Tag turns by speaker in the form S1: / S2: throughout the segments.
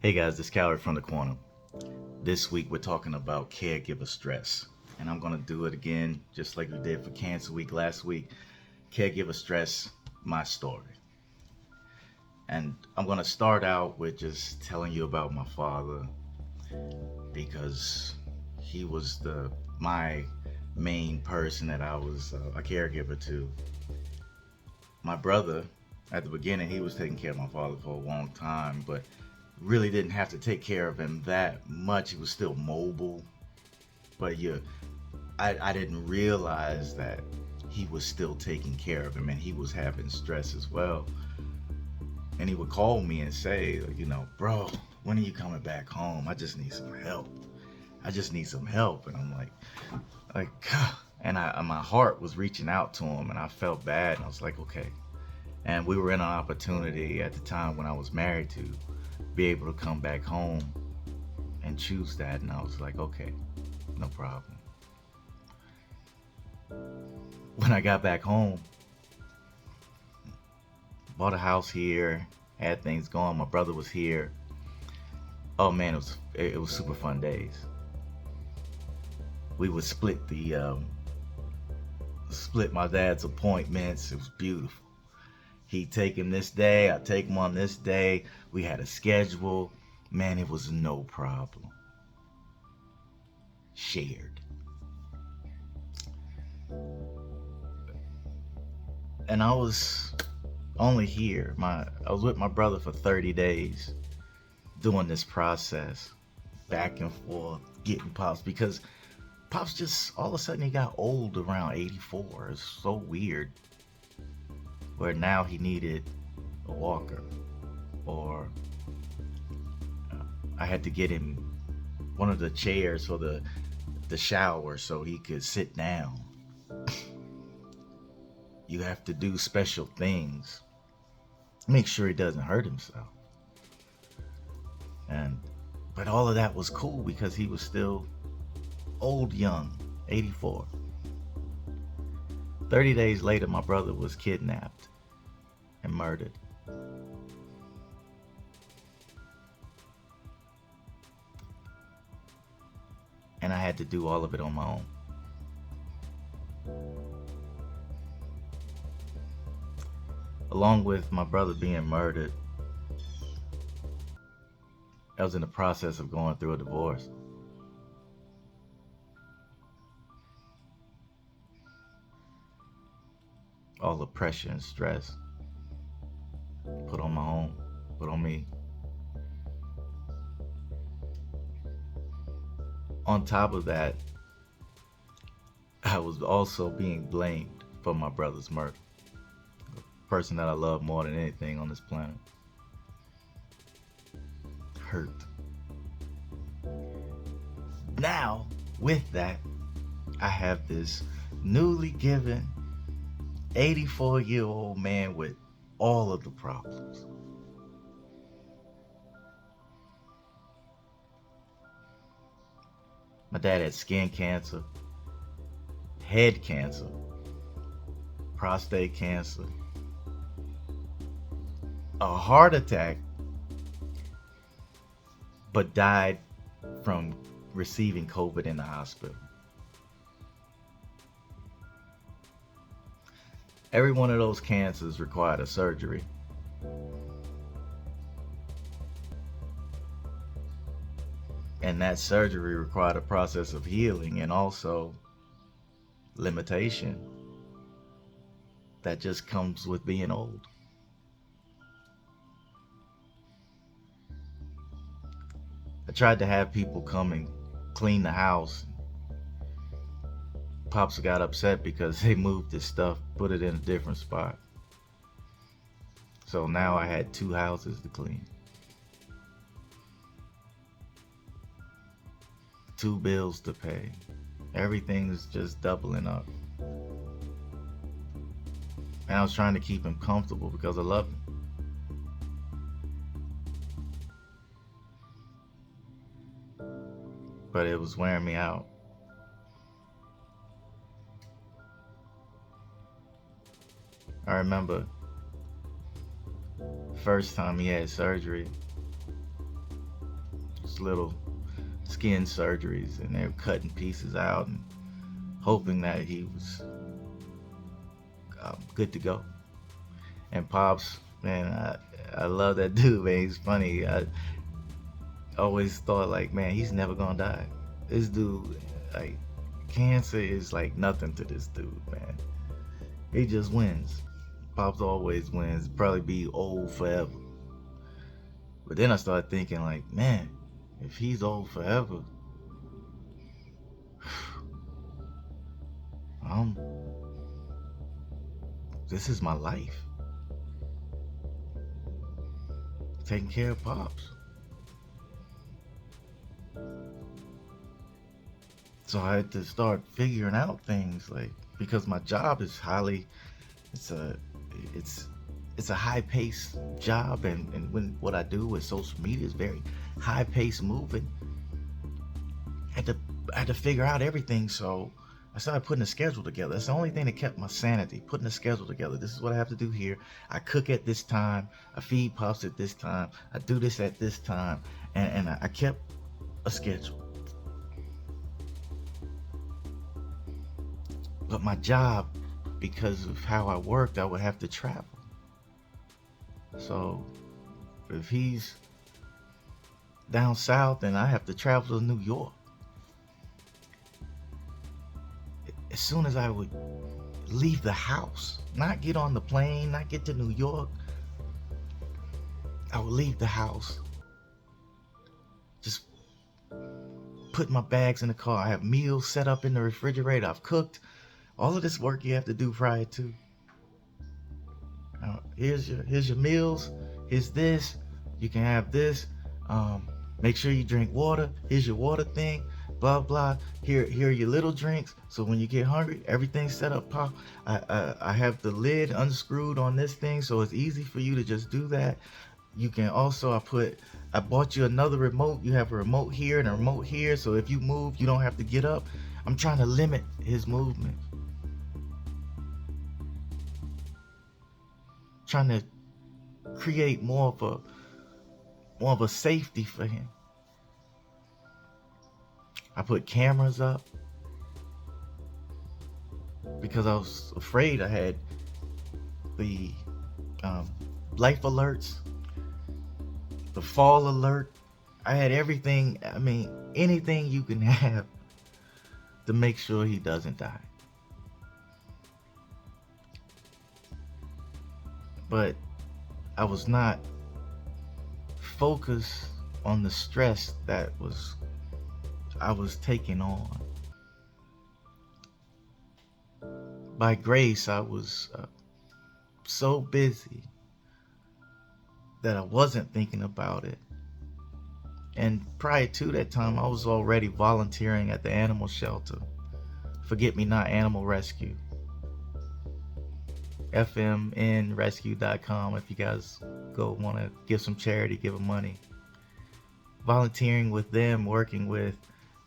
S1: Hey guys, this is Kauri from the corner. This week we're talking about caregiver stress. And I'm going to do it again, just like we did for Cancer Week last week. Caregiver stress, my story. And I'm going to start out with just telling you about my father, because he was my main person that I was a caregiver to. My brother, at the beginning, he was taking care of my father for a long time, but really didn't have to take care of him that much. He was still mobile, but I didn't realize that he was still taking care of him and he was having stress as well. And he would call me and say, bro, when are you coming back home? I just need some help. And I'm like, and my heart was reaching out to him, and I felt bad, and I was like, okay. And we were in an opportunity at the time when I was married to be able to come back home and choose that, and I was like, okay, no problem. When I got back home, bought a house here, had things going, my brother was here. Oh man, it was super fun days. We would split my dad's appointments. It was beautiful. He'd take him this day, I'd take him on this day. We had a schedule. Man, it was no problem. Shared. And I was only here. I was with my brother for 30 days doing this process, back and forth, getting Pops, because Pops just, all of a sudden he got old around 84. It's so weird. Where now he needed a walker, or I had to get him one of the chairs for the shower so he could sit down. You have to do special things, make sure he doesn't hurt himself. But all of that was cool because he was still young, 84. 30 days later, my brother was kidnapped and murdered. And I had to do all of it on my own. Along with my brother being murdered, I was in the process of going through a divorce. All the pressure and stress put on my home, put on me. On top of that, I was also being blamed for my brother's murder. The person that I love more than anything on this planet. Hurt. Now, with that, I have this newly given 84-year-old man with all of the problems. My dad had skin cancer, head cancer, prostate cancer, a heart attack, but died from receiving COVID in the hospital. Every one of those cancers required a surgery. And that surgery required a process of healing and also limitation that just comes with being old. I tried to have people come and clean the house. Pops got upset because they moved his stuff, put it in a different spot. So now I had 2 houses to clean. 2 bills to pay. Everything's just doubling up. And I was trying to keep him comfortable because I love him. But it was wearing me out. I remember the first time he had surgery, just little skin surgeries, and they were cutting pieces out and hoping that he was good to go. And Pops, man, I love that dude, man. He's funny. I always thought, like, man, he's never gonna die. This dude, like, cancer is like nothing to this dude, man. He just wins. Pops always wins. Probably be old forever. But then I started thinking, like, man, if he's old forever, this is my life. Taking care of Pops. So I had to start figuring out things, like, because my job is it's a high-paced job, and when what I do with social media is very high-paced moving. I had to figure out everything, so I started putting a schedule together. That's the only thing that kept my sanity, putting a schedule together. This is what I have to do here. I cook at this time. I feed Pops at this time. I do this at this time, and I kept a schedule. But my job, because of how I worked, I would have to travel. So if he's down south, then I have to travel to New York. As soon as I would leave the house, not get on the plane, not get to New York, I would leave the house, just put my bags in the car. I have meals set up in the refrigerator. I've cooked. All of this work you have to do prior to. Here's your meals. Here's this. You can have this. Make sure you drink water. Here's your water thing. Blah blah. Here are your little drinks. So when you get hungry, everything's set up. Pop. I have the lid unscrewed on this thing, so it's easy for you to just do that. You can also, I bought you another remote. You have a remote here and a remote here, so if you move, you don't have to get up. I'm trying to limit his movement. Trying to create more of a safety for him. I put cameras up because I was afraid. I had the life alerts, the fall alert. I had everything. I mean, anything you can have to make sure he doesn't die. But I was not focused on the stress that I was taking on. By grace, I was so busy that I wasn't thinking about it. And prior to that time, I was already volunteering at the animal shelter, Forget Me Not Animal Rescue. fmnrescue.com if you guys go want to give some charity, give them money. Volunteering with them, working with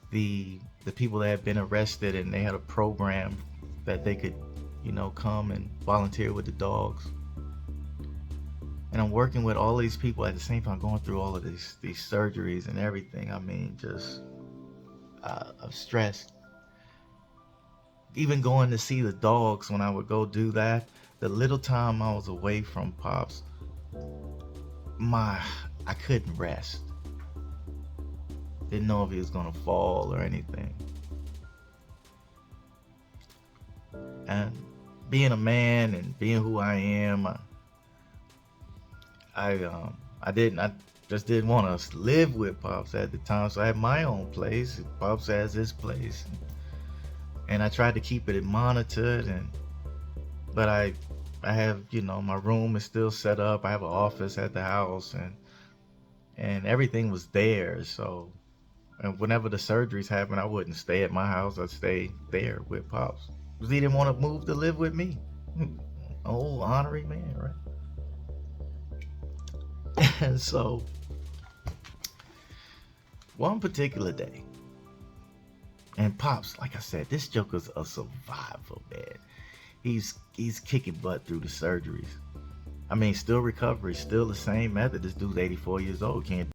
S1: the people that had been arrested, and they had a program that they could, come and volunteer with the dogs. And I'm working with all these people at the same time, going through all of these surgeries and everything. I mean, just I'm stressed. Even going to see the dogs, when I would go do that, the little time I was away from Pops, I couldn't rest. Didn't know if he was gonna fall or anything. And being a man and being who I am, I just didn't want to live with Pops at the time, so I had my own place. Pops has his place, and I tried to keep it monitored, but I have, my room is still set up. I have an office at the house, and everything was there. So, and whenever the surgeries happened, I wouldn't stay at my house. I'd stay there with Pops, because he didn't want to move to live with me. Old honorary man, right? And so, one particular day, and Pops, like I said, this joker's a survivor, man. He's kicking butt through the surgeries. I mean, still recovery, still the same method. This dude's 84 years old, can't